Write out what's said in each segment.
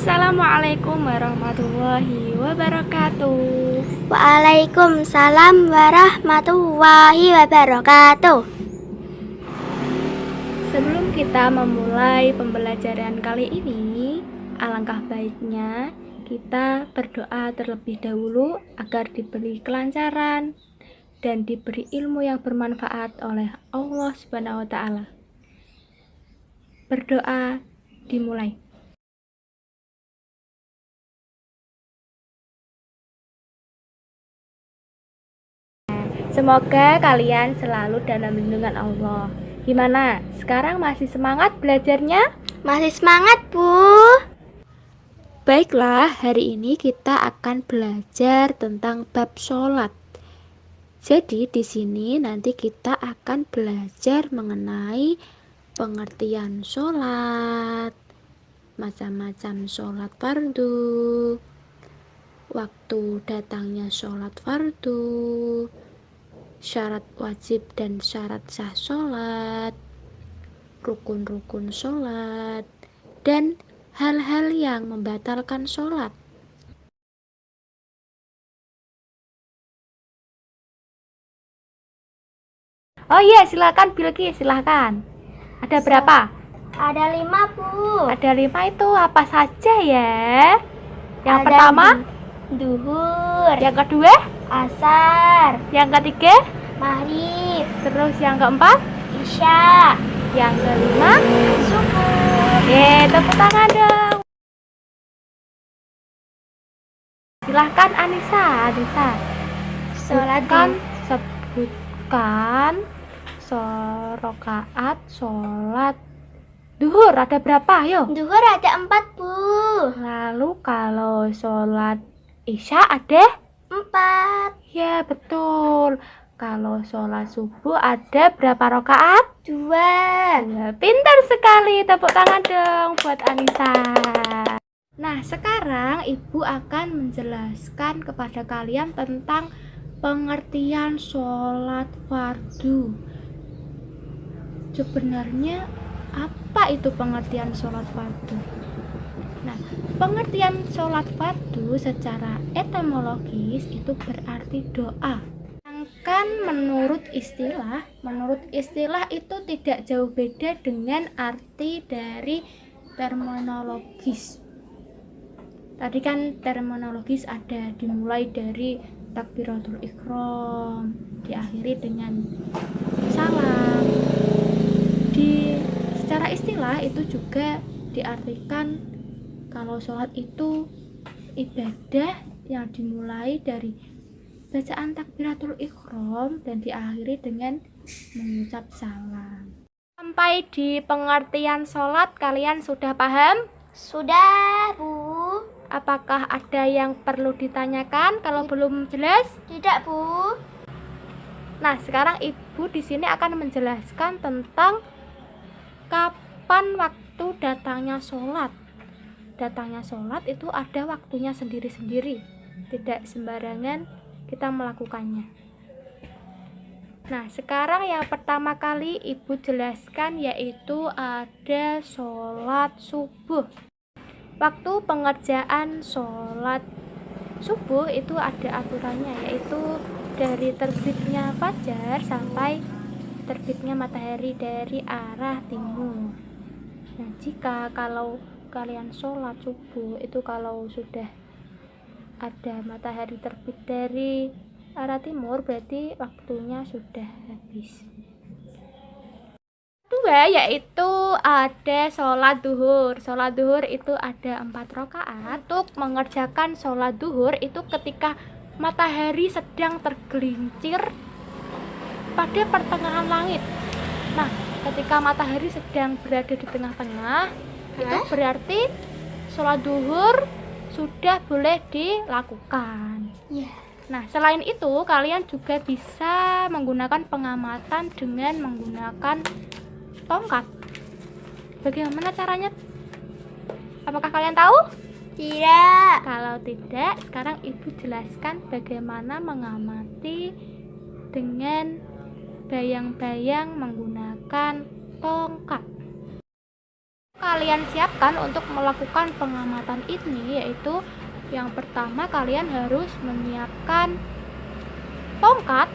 Assalamualaikum warahmatullahi wabarakatuh. Waalaikumsalam warahmatullahi wabarakatuh. Sebelum kita memulai pembelajaran kali ini, alangkah baiknya kita berdoa terlebih dahulu agar diberi kelancaran dan diberi ilmu yang bermanfaat oleh Allah Subhanahu wa Ta'ala. Berdoa dimulai. Semoga kalian selalu dalam lindungan Allah. Gimana? Sekarang masih semangat belajarnya? Masih semangat, Bu? Baiklah, hari ini kita akan belajar tentang bab sholat. Jadi di sini nanti kita akan belajar mengenai pengertian sholat, macam-macam sholat fardu, waktu datangnya sholat fardu, syarat wajib dan syarat sah sholat, rukun-rukun sholat, dan hal-hal yang membatalkan sholat. Oh iya, silakan Bilki, silakan. Ada berapa? Ada 5, Bu. Ada 5 itu apa saja ya? Yang Ada pertama, duhur, yang kedua, asar, yang ketiga, maghrib, terus yang keempat, isya, yang kelima, subuh. tepuk tangan dong. Silahkan Anissa. Sebutkan rakaat sholat duhur ada berapa? Ayo. Duhur ada 4, Bu. Lalu kalau sholat isya ada 4. ya, betul. Kalau sholat subuh ada berapa rakaat? 2. Ya, pintar sekali. Tepuk tangan dong buat Anissa. Nah, sekarang Ibu akan menjelaskan kepada kalian tentang pengertian sholat fardu. Sebenarnya apa itu pengertian sholat fardu? Nah, pengertian sholat fardu secara etimologis itu berarti doa. Sedangkan menurut istilah itu tidak jauh beda dengan arti dari terminologis. Tadi kan terminologis ada dimulai dari takbiratul ihram, diakhiri dengan salam. Secara istilah itu juga diartikan kalau sholat itu ibadah yang dimulai dari bacaan takbiratul ihram dan diakhiri dengan mengucap salam. Sampai di pengertian sholat kalian sudah paham? Sudah, Bu. Apakah ada yang perlu ditanyakan kalau belum jelas? Tidak, Bu. Nah, sekarang Ibu di sini akan menjelaskan tentang kapan waktu datangnya sholat. Datangnya sholat itu ada waktunya sendiri-sendiri, tidak sembarangan kita melakukannya. Nah, sekarang yang pertama kali Ibu jelaskan yaitu ada sholat subuh. Waktu pengerjaan sholat subuh itu ada aturannya, yaitu dari terbitnya fajar sampai terbitnya matahari dari arah timur. Nah, kalau kalian sholat subuh itu kalau sudah ada matahari terbit dari arah timur berarti waktunya sudah habis. Kedua yaitu ada sholat duhur. Sholat duhur itu ada 4 rakaat. Untuk mengerjakan sholat duhur itu ketika matahari sedang tergelincir pada pertengahan langit. Nah, ketika matahari sedang berada di tengah-tengah, itu berarti sholat duhur sudah boleh dilakukan. Nah, selain itu kalian juga bisa menggunakan pengamatan dengan menggunakan tongkat. Bagaimana caranya? Apakah kalian tahu? Tidak. Kalau tidak, sekarang Ibu jelaskan bagaimana mengamati dengan bayang-bayang menggunakan tongkat. kalian siapkan untuk melakukan pengamatan ini, yaitu yang pertama kalian harus menyiapkan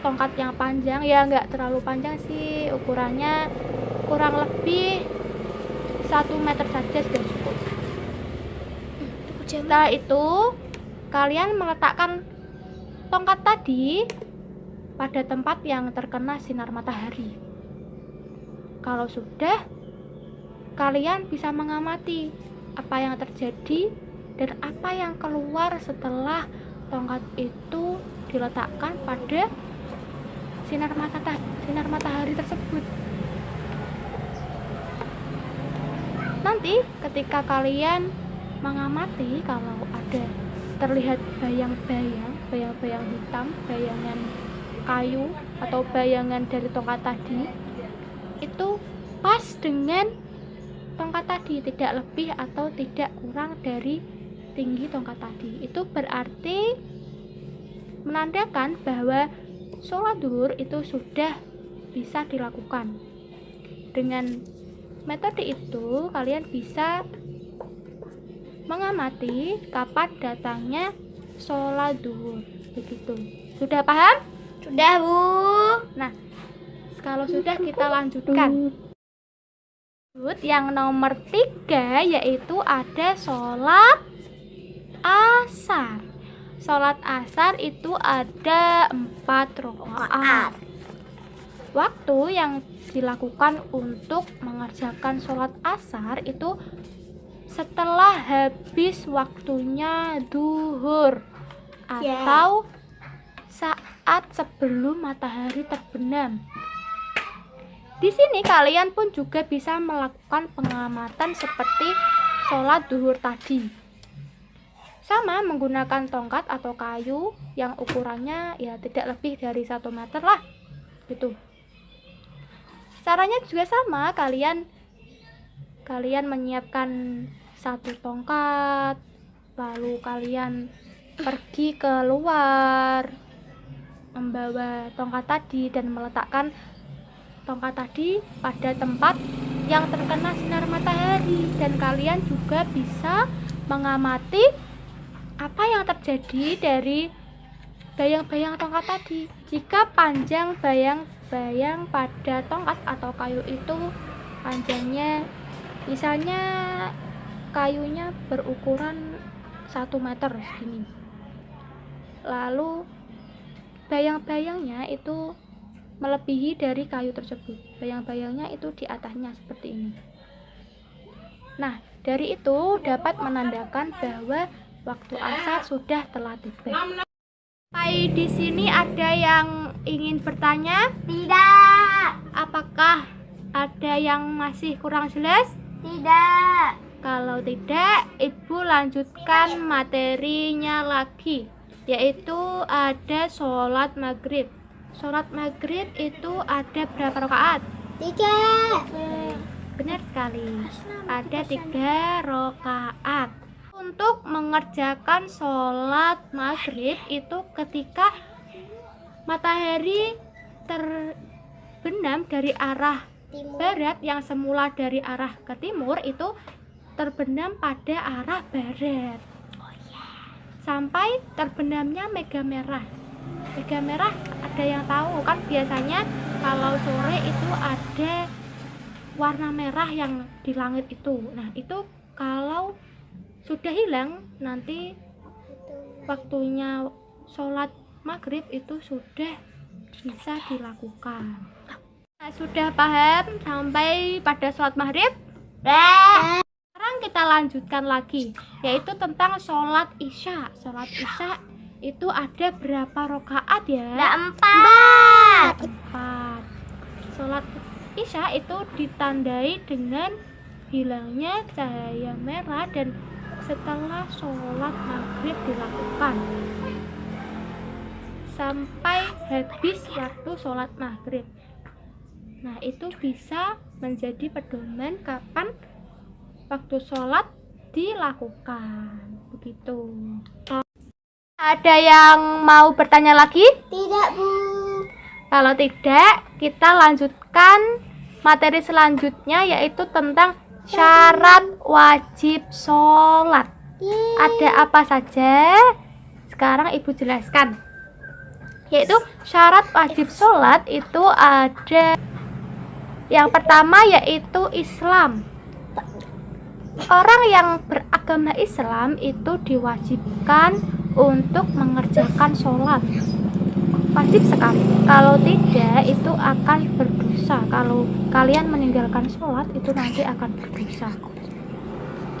tongkat yang panjang, ya nggak terlalu panjang sih, ukurannya kurang lebih 1 meter saja sudah cukup. Setelah itu kalian meletakkan tongkat tadi pada tempat yang terkena sinar matahari. Kalau sudah, kalian bisa mengamati apa yang terjadi dan apa yang keluar setelah tongkat itu diletakkan pada sinar matahari tersebut. Nanti ketika kalian mengamati, kalau ada terlihat bayang-bayang hitam, bayangan kayu atau bayangan dari tongkat tadi, itu pas dengan tongkat tadi, tidak lebih atau tidak kurang dari tinggi tongkat tadi. Itu berarti menandakan bahwa sholat duhur itu sudah bisa dilakukan. Dengan metode itu kalian bisa mengamati kapan datangnya sholat duhur. Begitu. Sudah paham? Sudah, Bu. Nah, kalau sudah kita lanjutkan. Yang nomor 3 yaitu ada sholat asar. Sholat asar itu ada 4 rakaat. Waktu yang dilakukan untuk mengerjakan sholat asar itu setelah habis waktunya duhur atau saat sebelum matahari terbenam. Di sini kalian pun juga bisa melakukan pengamatan seperti sholat duhur tadi. Sama menggunakan tongkat atau kayu yang ukurannya ya tidak lebih dari 1 meter lah. Gitu. Caranya juga sama, kalian menyiapkan 1 tongkat, lalu kalian pergi keluar membawa tongkat tadi dan meletakkan tongkat tadi pada tempat yang terkena sinar matahari, dan kalian juga bisa mengamati apa yang terjadi dari bayang-bayang tongkat tadi. Jika panjang bayang-bayang pada tongkat atau kayu itu panjangnya, misalnya kayunya berukuran 1 meter segini, lalu bayang-bayangnya itu melebihi dari kayu tersebut, bayang-bayangnya itu di atasnya seperti ini. Nah, dari itu dapat menandakan bahwa waktu asar sudah telah tiba. Sampai di sini ada yang ingin bertanya? Tidak. Apakah ada yang masih kurang jelas? Tidak. Kalau tidak, Ibu lanjutkan materinya lagi, yaitu ada sholat maghrib. Sholat maghrib itu ada berapa rakaat? 3. Benar sekali, ada 3 rakaat. Untuk mengerjakan sholat maghrib itu ketika matahari terbenam dari arah barat, yang semula dari arah ke timur itu terbenam pada arah barat, sampai terbenamnya mega merah. Mega merah ada yang tahu kan, biasanya kalau sore itu ada warna merah yang di langit itu. Nah, itu kalau sudah hilang, nanti waktunya sholat maghrib itu sudah bisa dilakukan. Nah, sudah paham sampai pada sholat maghrib? Sekarang kita lanjutkan lagi, yaitu tentang sholat isya. Sholat isya itu ada berapa rakaat ya? Ada 4. 4. Sholat isya itu ditandai dengan hilangnya cahaya merah dan setelah sholat maghrib dilakukan sampai habis waktu sholat maghrib. Nah, itu bisa menjadi pedoman kapan waktu sholat dilakukan. Begitu. Ada yang mau bertanya lagi? Tidak, Bu. Kalau tidak, kita lanjutkan materi selanjutnya, yaitu tentang syarat wajib sholat. Ada apa saja? Sekarang Ibu jelaskan. Yaitu syarat wajib sholat itu ada yang pertama yaitu Islam. Orang yang beragama Islam itu diwajibkan untuk mengerjakan sholat. Wajib sekali. Kalau tidak itu akan berdosa. Kalau kalian meninggalkan sholat itu nanti akan berdosa.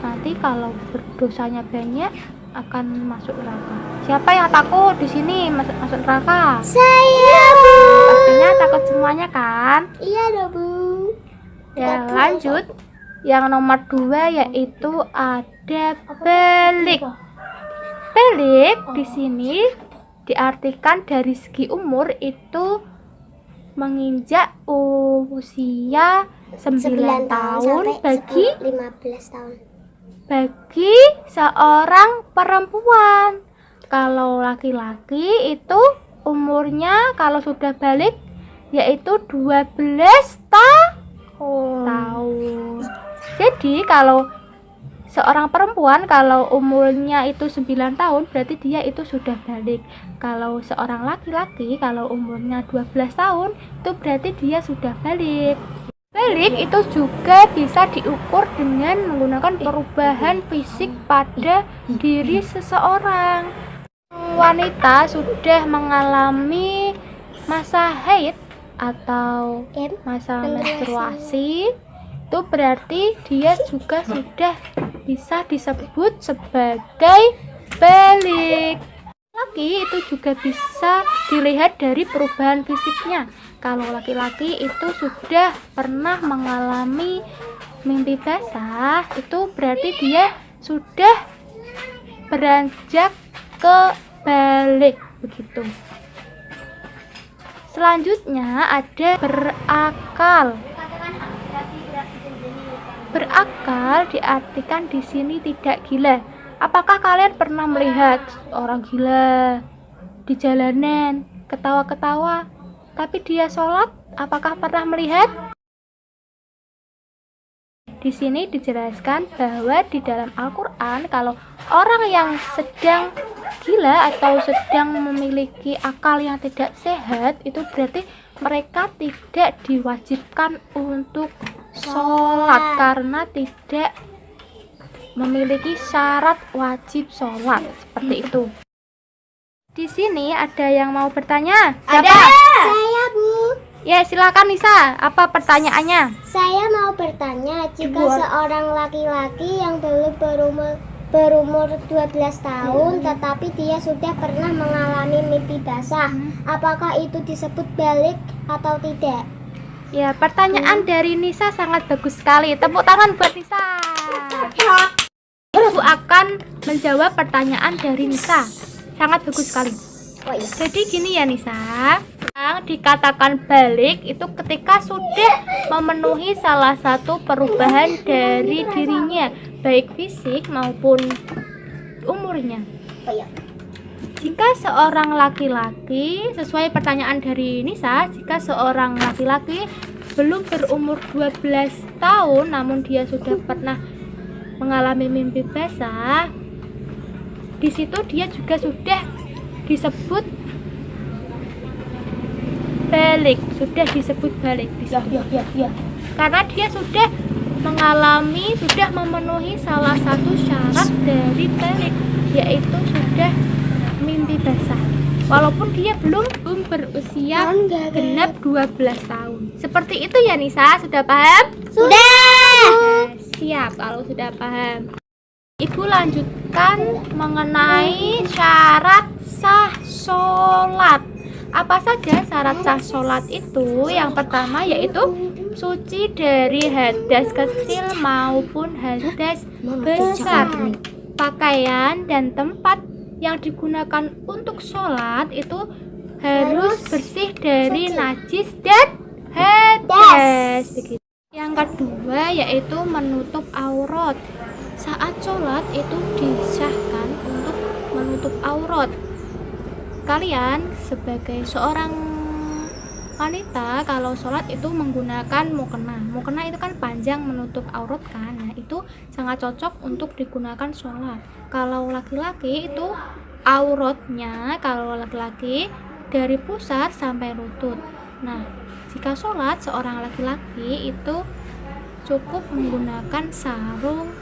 Nanti kalau berdosanya banyak akan masuk neraka. Siapa yang takut di sini masuk neraka? Saya, Bu. Pastinya takut semuanya kan? Iya dong, Bu. Ya, lanjut. Yang nomor 2 yaitu ada balik. Balik di sini diartikan dari segi umur itu menginjak usia 9 tahun bagi 15 tahun. bagi seorang perempuan. Kalau laki-laki itu umurnya kalau sudah balik yaitu 12 tahun. Jadi kalau seorang perempuan kalau umurnya itu 9 tahun berarti dia itu sudah balik. Kalau seorang laki-laki kalau umurnya 12 tahun itu berarti dia sudah balik. Balik itu juga bisa diukur dengan menggunakan perubahan fisik pada diri seseorang. Wanita sudah mengalami masa haid atau masa menstruasi, itu berarti dia juga sudah bisa disebut sebagai balik. Laki itu juga bisa dilihat dari perubahan fisiknya. Kalau laki-laki itu sudah pernah mengalami mimpi basah, itu berarti dia sudah beranjak ke balik begitu. Selanjutnya ada berakal. Berakal diartikan di sini tidak gila. Apakah kalian pernah melihat orang gila di jalanan ketawa-ketawa tapi dia sholat? Apakah pernah melihat? Di sini dijelaskan bahwa di dalam Al-Quran kalau orang yang sedang gila atau sedang memiliki akal yang tidak sehat itu berarti mereka tidak diwajibkan untuk sholat karena tidak memiliki syarat wajib sholat seperti itu. Di sini ada yang mau bertanya? Ada. Siapa? Saya, Bu. Ya, silakan Nisa. Apa pertanyaannya? Saya mau bertanya, jika seorang laki-laki yang belum berumur 12 tahun tetapi dia sudah pernah mengalami mimpi basah, apakah itu disebut balik atau tidak? Ya, pertanyaan dari Nisa sangat bagus sekali. Tepuk tangan buat Nisa. Ibu akan menjawab pertanyaan dari Nisa. Sangat bagus sekali. Jadi gini ya Nisa, yang dikatakan balik itu ketika sudah memenuhi salah satu perubahan dari dirinya, baik fisik maupun umurnya. Jika seorang laki-laki, sesuai pertanyaan dari Nisa, jika seorang laki-laki belum berumur 12 tahun namun dia sudah pernah mengalami mimpi basah, di situ dia juga sudah disebut balik, sudah disebut balik. Karena dia sudah mengalami, sudah memenuhi salah satu syarat dari balik, yaitu sudah mimpi basah. Walaupun dia belum berusia genap 12 tahun. Seperti itu ya Nisa, sudah paham? Sudah. Siap kalau sudah paham. Ibu lanjutkan mengenai syarat sah sholat. Apa saja syarat sah sholat itu? Yang pertama yaitu suci dari hadas kecil maupun hadas besar. Pakaian dan tempat yang digunakan untuk sholat itu harus bersih dari najis dan hadas. Begitu. Yang kedua yaitu menutup aurat. Saat sholat itu disahkan untuk menutup aurat. Kalian sebagai seorang Wanita kalau sholat itu menggunakan mukena. Mukena itu kan panjang menutup aurat kan. Nah, itu sangat cocok untuk digunakan sholat. Kalau laki-laki itu auratnya, kalau laki-laki dari pusar sampai lutut. Nah, jika sholat seorang laki-laki itu cukup menggunakan sarung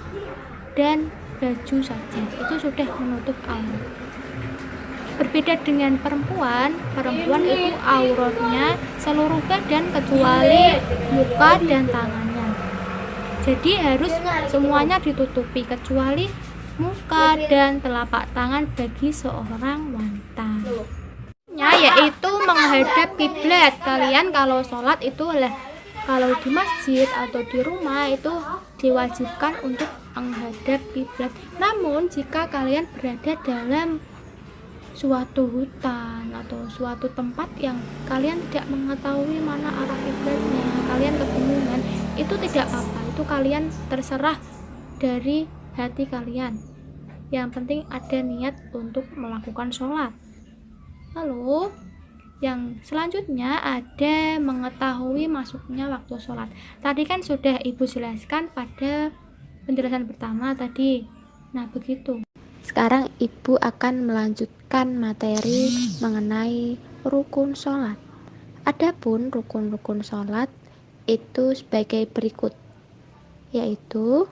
dan baju saja. Itu sudah menutup aurat. Berbeda dengan perempuan itu auratnya seluruh badan kecuali muka dan tangannya. Jadi harus semuanya ditutupi kecuali muka dan telapak tangan bagi seorang wanita. Yaitu menghadap kiblat. Kalian kalau sholat itu kalau di masjid atau di rumah itu diwajibkan untuk menghadap kiblat. Namun jika kalian berada dalam suatu hutan atau suatu tempat yang kalian tidak mengetahui mana arah kiblatnya, kalian kebingungan, itu tidak apa-apa, itu kalian terserah dari hati kalian. Yang penting ada niat untuk melakukan sholat. Lalu yang selanjutnya ada mengetahui masuknya waktu sholat. Tadi kan sudah ibu jelaskan pada penjelasan pertama tadi. Nah begitu. Sekarang ibu akan melanjutkan materi mengenai rukun sholat. Adapun rukun-rukun sholat itu sebagai berikut, yaitu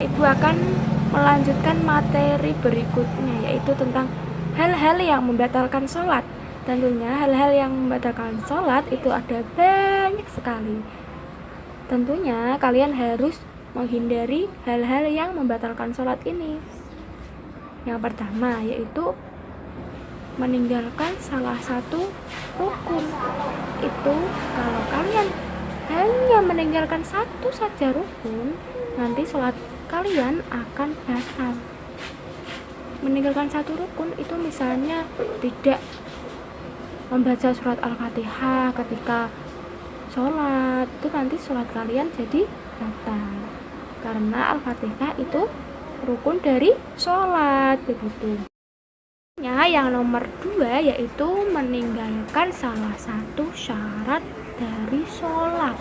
ibu akan melanjutkan materi berikutnya, yaitu tentang hal-hal yang membatalkan sholat. Tentunya hal-hal yang membatalkan sholat itu ada banyak sekali. Tentunya kalian harus menghindari hal-hal yang membatalkan sholat ini. Yang pertama yaitu meninggalkan salah satu rukun. Itu kalau kalian hanya meninggalkan satu saja rukun, nanti sholat kalian akan batal. Meninggalkan satu rukun itu misalnya tidak membaca surat Al-Fatihah ketika sholat, itu nanti sholat kalian jadi batal. Karena Al-Fatihah itu rukun dari sholat, begitu. Yang nomor 2 yaitu meninggalkan salah satu syarat dari sholat.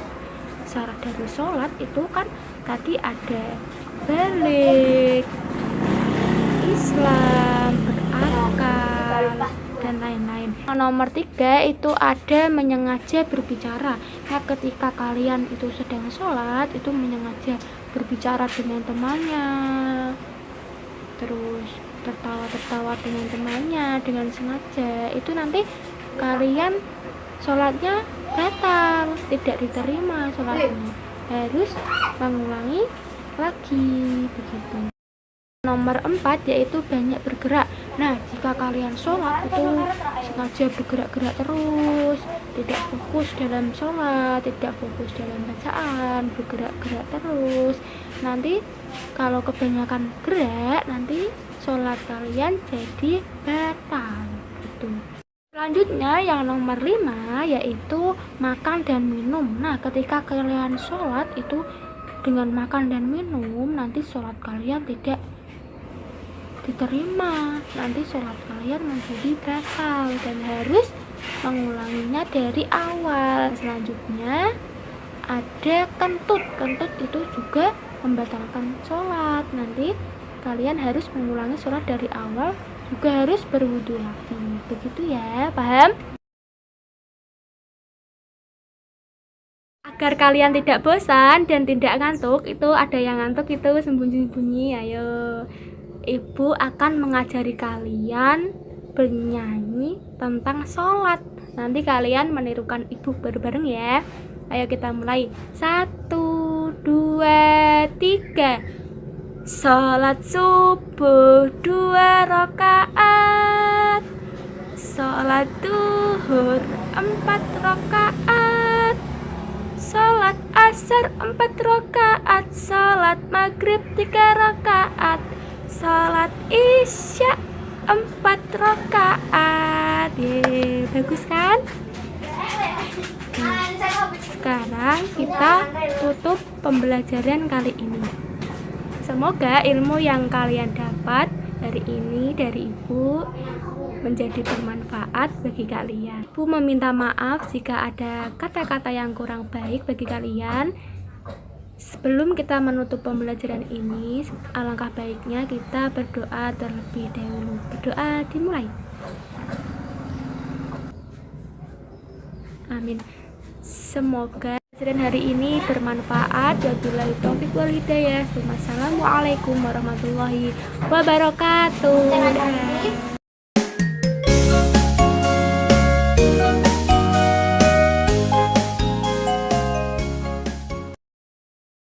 Syarat dari sholat itu kan tadi ada balik, Islam, berakal, dan lain-lain. Nomor 3 itu ada menyengaja berbicara. Nah, ketika kalian itu sedang sholat, itu menyengaja berbicara dengan temannya, terus tertawa-tertawa dengan temannya dengan sengaja, itu nanti kalian sholatnya batal, tidak diterima sholatnya, harus mengulangi lagi, begitu. Nomor 4 yaitu banyak bergerak. Nah, jika kalian sholat itu sengaja bergerak-gerak terus, tidak fokus dalam sholat, tidak fokus dalam bacaan, bergerak-gerak terus, nanti kalau kebanyakan gerak, nanti sholat kalian jadi batal, gitu. Selanjutnya yang nomor 5 yaitu makan dan minum. Nah, ketika kalian sholat itu dengan makan dan minum, nanti sholat kalian tidak diterima, nanti sholat kalian menjadi batal dan harus mengulanginya dari awal. Selanjutnya ada kentut. Kentut itu juga membatalkan sholat, nanti kalian harus mengulangi sholat dari awal, juga harus berwudu lagi, begitu ya, paham? Agar kalian tidak bosan dan tidak ngantuk, itu ada yang ngantuk itu sembunyi-sembunyi, ayo ibu akan mengajari kalian bernyanyi tentang sholat. Nanti kalian menirukan ibu bareng-bareng ya. Ayo kita mulai. 1, 2, 3. Sholat subuh 2 rakaat, sholat duhur 4 rakaat, sholat asar 4 rakaat, sholat maghrib 3 rakaat, sholat isya 4 rakaat. Yeay, bagus kan? Nah, sekarang kita tutup pembelajaran kali ini. Semoga ilmu yang kalian dapat hari ini dari ibu menjadi bermanfaat bagi kalian. Bu meminta maaf jika ada kata-kata yang kurang baik bagi kalian. Sebelum kita menutup pembelajaran ini, alangkah baiknya kita berdoa terlebih dahulu. Berdoa dimulai. Amin. Semoga pelajaran hari ini bermanfaat. Wabillahi taufiq wal hidayah. Wassalamualaikum warahmatullahi wabarakatuh.